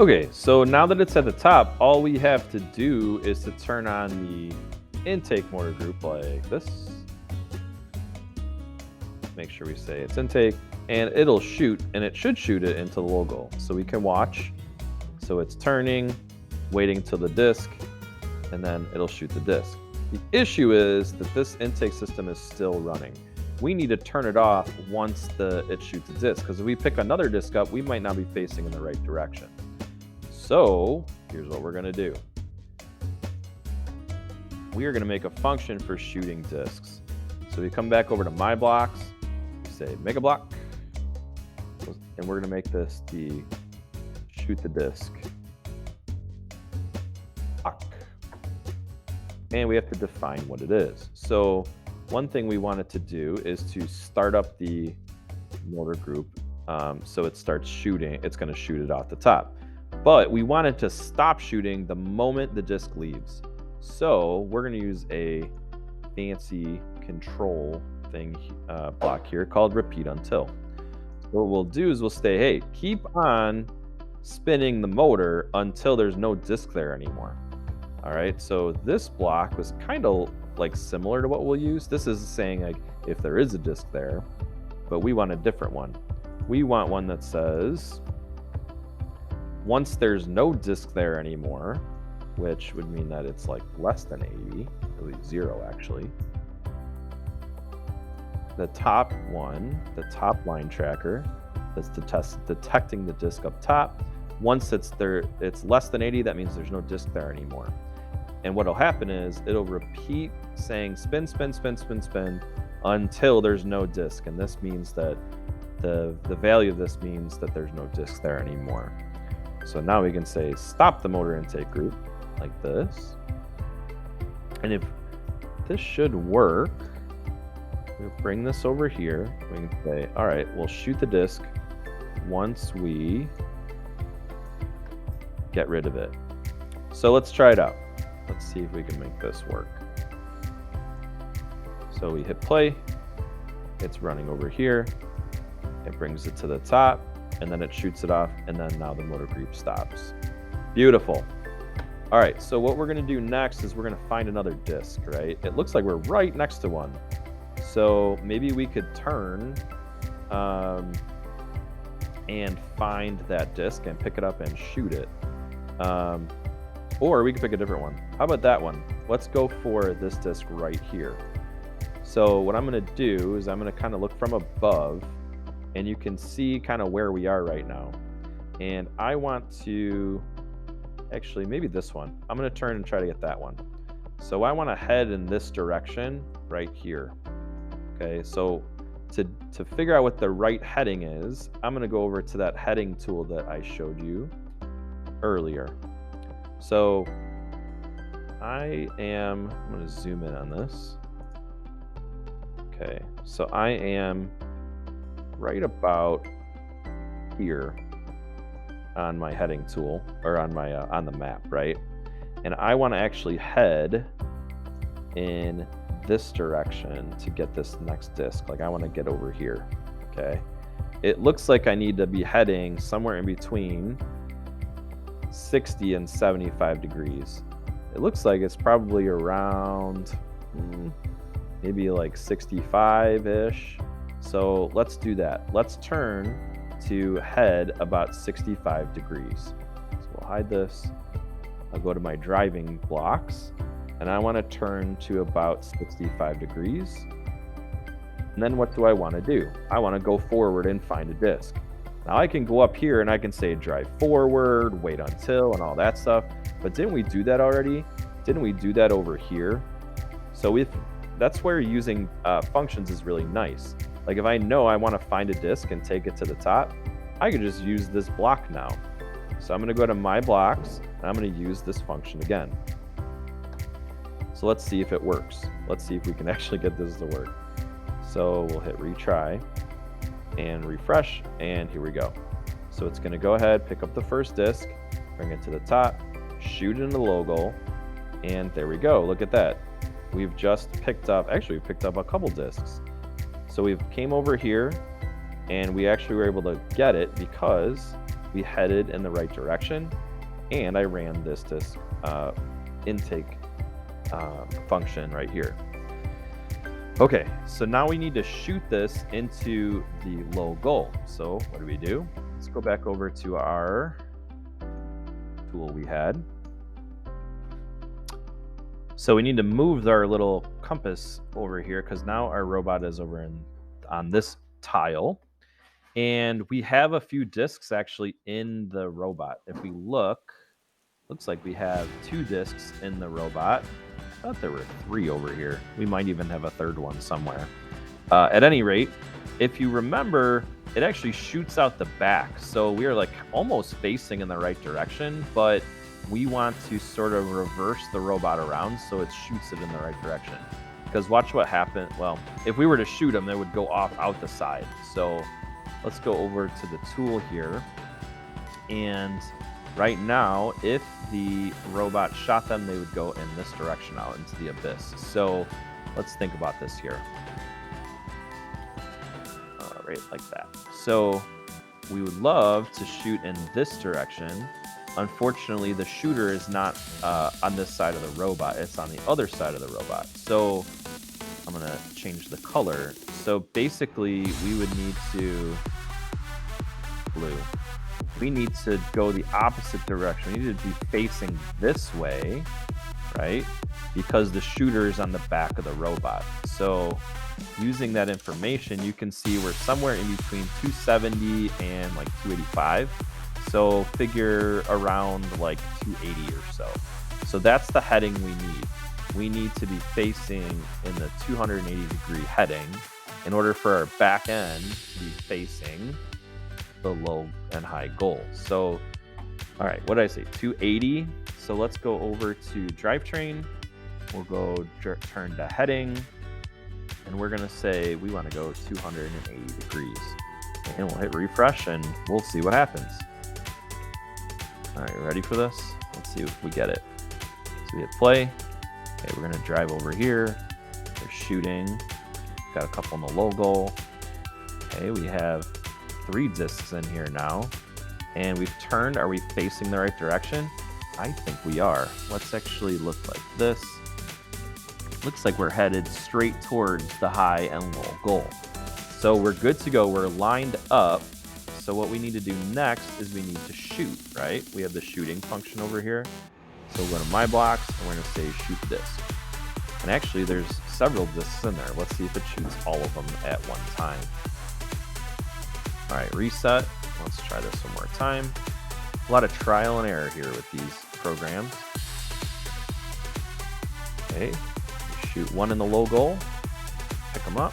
Okay, so now that it's at the top, all we have to do is to turn on the intake motor group like this. Make sure we say it's intake, and it'll shoot, and it should shoot it into the logo. So we can watch. So it's turning, waiting till the disk, and then it'll shoot the disk. The issue is that this intake system is still running. We need to turn it off once it shoots a disk, because if we pick another disk up, we might not be facing in the right direction. So here's what we're gonna do. We are gonna make a function for shooting disks. So we come back over to my blocks, we say make a block, and we're gonna make this the shoot the disk block. And we have to define what it is. So one thing we want it to do is to start up the motor group so it starts shooting. It's gonna shoot it off the top. But we want it to stop shooting the moment the disk leaves. So we're going to use a fancy control thing block here called repeat until. What we'll do is we'll say, hey, keep on spinning the motor until there's no disk there anymore. All right, so this block was kind of like similar to what we'll use. This is saying like if there is a disk there, but we want a different one. We want one that says, once there's no disk there anymore, which would mean that it's like less than 80, at least 0 actually. The top one, the top line tracker, that's detecting the disk up top. Once it's there, it's less than 80, that means there's no disk there anymore. And what'll happen is it'll repeat saying spin, spin, spin, spin, spin until there's no disk. And this means that the value of this means that there's no disk there anymore. So now we can say stop the motor intake group like this. And if this should work, we'll bring this over here. We can say, all right, we'll shoot the disk once we get rid of it. So let's try it out. Let's see if we can make this work. So we hit play. It's running over here. It brings it to the top, and then it shoots it off, and then now the motor group stops. Beautiful. All right, so what we're gonna do next is we're gonna find another disk, right? It looks like we're right next to one. So maybe we could turn and find that disk and pick it up and shoot it. Or we could pick a different one. How about that one? Let's go for this disk right here. So what I'm gonna do is I'm gonna kind of look from above, and you can see kind of where we are right now. And I want to, actually maybe this one. I'm gonna turn and try to get that one. So I wanna head in this direction right here. Okay, so to figure out what the right heading is, I'm gonna go over to that heading tool that I showed you earlier. So I'm gonna zoom in on this. Okay, so I am right about here on my heading tool, or on my on the map, right? And I want to actually head in this direction to get this next disk. Like I want to get over here. Okay, it looks like I need to be heading somewhere in between 60 and 75 degrees. It looks like it's probably around maybe like 65-ish. So let's do that. Let's turn to head about 65 degrees. So we'll hide this. I'll go to my driving blocks, and I want to turn to about 65 degrees. And then what do I want to do? I want to go forward and find a disk. Now I can go up here and I can say drive forward, wait until, and all that stuff. But didn't we do that already? Didn't we do that over here? So that's where using functions is really nice. Like if I know I want to find a disk and take it to the top, I could just use this block now. So I'm going to go to my blocks, and I'm going to use this function again. So let's see if it works. Let's see if we can actually get this to work. So we'll hit retry and refresh, and here we go. So it's going to go ahead, pick up the first disk, bring it to the top, shoot it in the logo, and there we go. Look at that. We've just picked up, actually we picked up a couple disks. So we came over here, and we actually were able to get it because we headed in the right direction, and I ran this disk intake function right here. Okay, so now we need to shoot this into the low goal. So what do? Let's go back over to our tool we had. So we need to move our little compass over here because now our robot is over on this tile. And we have a few disks actually in the robot. If we look, looks like we have 2 disks in the robot. I thought there were 3 over here. We might even have a third one somewhere. At any rate, if you remember, it actually shoots out the back. So we are like almost facing in the right direction, but we want to sort of reverse the robot around so it shoots it in the right direction. Because watch what happens. Well, if we were to shoot them, they would go off out the side. So let's go over to the tool here. And right now, if the robot shot them, they would go in this direction out into the abyss. So let's think about this here. Right like that. So we would love to shoot in this direction. Unfortunately, the shooter is not on this side of the robot. It's on the other side of the robot. So I'm going to change the color. So basically, we would need to blue. We need to go the opposite direction. We need to be facing this way, right? Because the shooter is on the back of the robot. So using that information, you can see we're somewhere in between 270 and like 285. So figure around like 280 or so. So that's the heading we need. We need to be facing in the 280 degree heading in order for our back end to be facing the low and high goal. So, all right, what did I say? 280. So let's go over to drivetrain. We'll go turn to heading. And we're going to say we want to go 280 degrees. And we'll hit refresh and we'll see what happens. All right, ready for this? Let's see if we get it. So we hit play. Okay, we're going to drive over here. We're shooting. Got a couple in the low goal. Okay, we have 3 discs in here now. And we've turned. Are we facing the right direction? I think we are. Let's actually look like this. Looks like we're headed straight towards the high and low goal. So we're good to go. We're lined up. So what we need to do next is we need to shoot, right? We have the shooting function over here. So we'll go to my blocks and we're going to say shoot disc. And actually there's several discs in there. Let's see if it shoots all of them at one time. All right, reset. Let's try this one more time. A lot of trial and error here with these programs. Okay. Shoot one in the low goal, pick them up.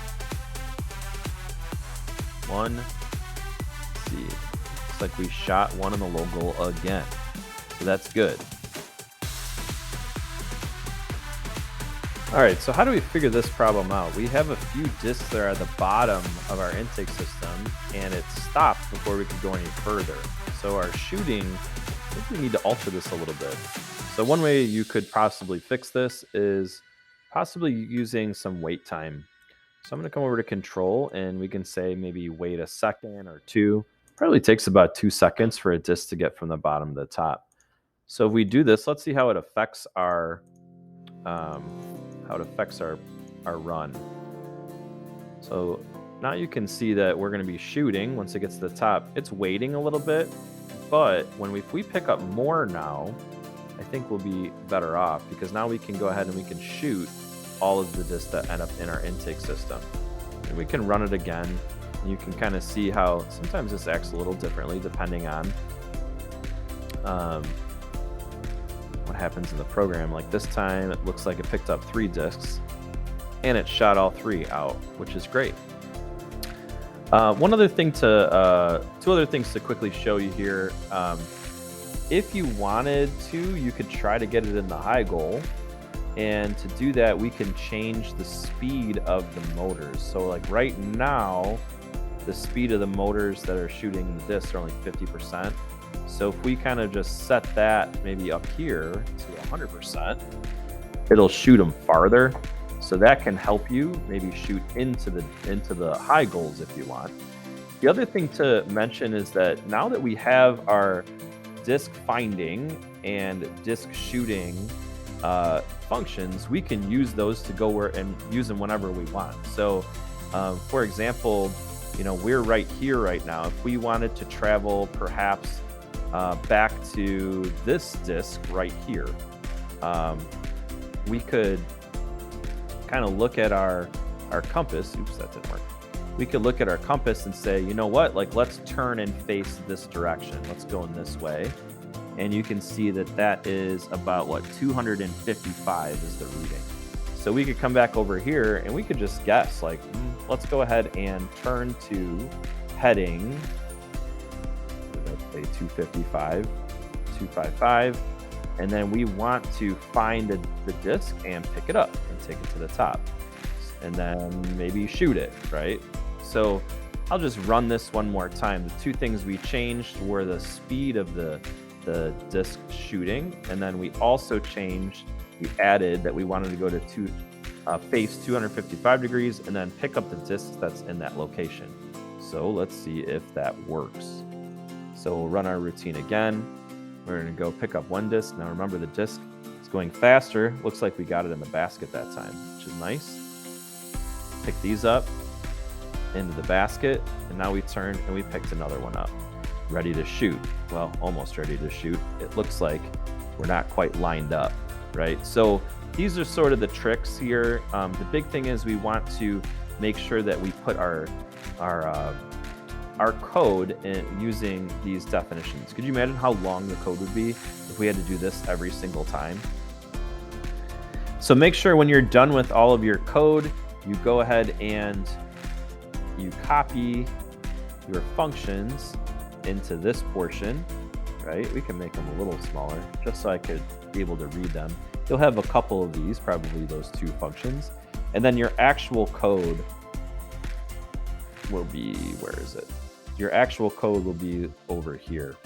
One, let's see, looks like we shot one in the low goal again. So that's good. All right, so how do we figure this problem out? We have a few discs that are at the bottom of our intake system, and it stopped before we could go any further. So our shooting, I think we need to alter this a little bit. So one way you could possibly fix this is possibly using some wait time. So I'm going to come over to control and we can say maybe wait a second or 2. Probably takes about 2 seconds for a disk to get from the bottom to the top. So if we do this, let's see how it affects our run. So now you can see that we're going to be shooting. Once it gets to the top, it's waiting a little bit, but if we pick up more now, I think we'll be better off because now we can go ahead and we can shoot all of the discs that end up in our intake system. And we can run it again. And you can kind of see how sometimes this acts a little differently depending on what happens in the program. Like this time, it looks like it picked up 3 discs and it shot all 3 out, which is great. Two other things to quickly show you here. If you wanted to, you could try to get it in the high goal. And to do that, we can change the speed of the motors. So like right now, the speed of the motors that are shooting the discs are only 50%. So if we kind of just set that maybe up here to 100%, it'll shoot them farther. So that can help you maybe shoot into the high goals if you want. The other thing to mention is that now that we have our disk finding and disk shooting functions, we can use those to go where and use them whenever we want. So, for example, we're right here right now. If we wanted to travel perhaps back to this disk right here, we could kind of look at our compass. Oops, that didn't work. We could look at our compass and say, you know what, like let's turn and face this direction. Let's go in this way. And you can see that that is about what, 255 is the reading. So we could come back over here and we could just guess like, let's go ahead and turn to heading, let's say 255, 255. And then we want to find the disc and pick it up and take it to the top. And then maybe shoot it, right? So I'll just run this one more time. The two things we changed were the speed of the disc shooting, and then we also we added that we wanted to go to face 255 degrees and then pick up the disc that's in that location. So let's see if that works. So we'll run our routine again. We're going to go pick up one disc. Now remember, the disc is going faster. Looks like we got it in the basket that time, which is nice. Pick these up into the basket, and now we turned and we picked another one up. Ready to shoot. Well, almost ready to shoot. It looks like we're not quite lined up, right? So these are sort of the tricks here. The big thing is we want to make sure that we put our code in using these definitions. Could you imagine how long the code would be if we had to do this every single time? So make sure when you're done with all of your code, you go ahead and you copy your functions into this portion, right? We can make them a little smaller just so I could be able to read them. You'll have a couple of these, probably those two functions. And then your actual code will be, where is it? Your actual code will be over here.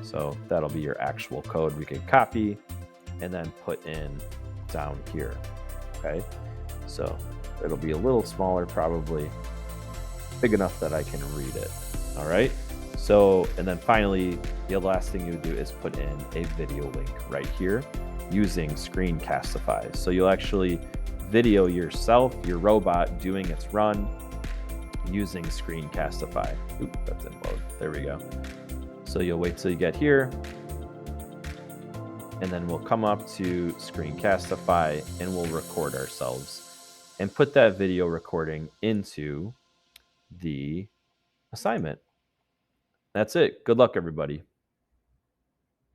So that'll be your actual code we can copy and then put in down here, okay? So it'll be a little smaller, probably big enough that I can read it, all right? So, and then finally, the last thing you would do is put in a video link right here using Screencastify. So you'll actually video yourself, your robot doing its run using Screencastify. Oop, that didn't load. There we go. So you'll wait till you get here, and then we'll come up to Screencastify and we'll record ourselves and put that video recording into the assignment. That's it. Good luck, everybody.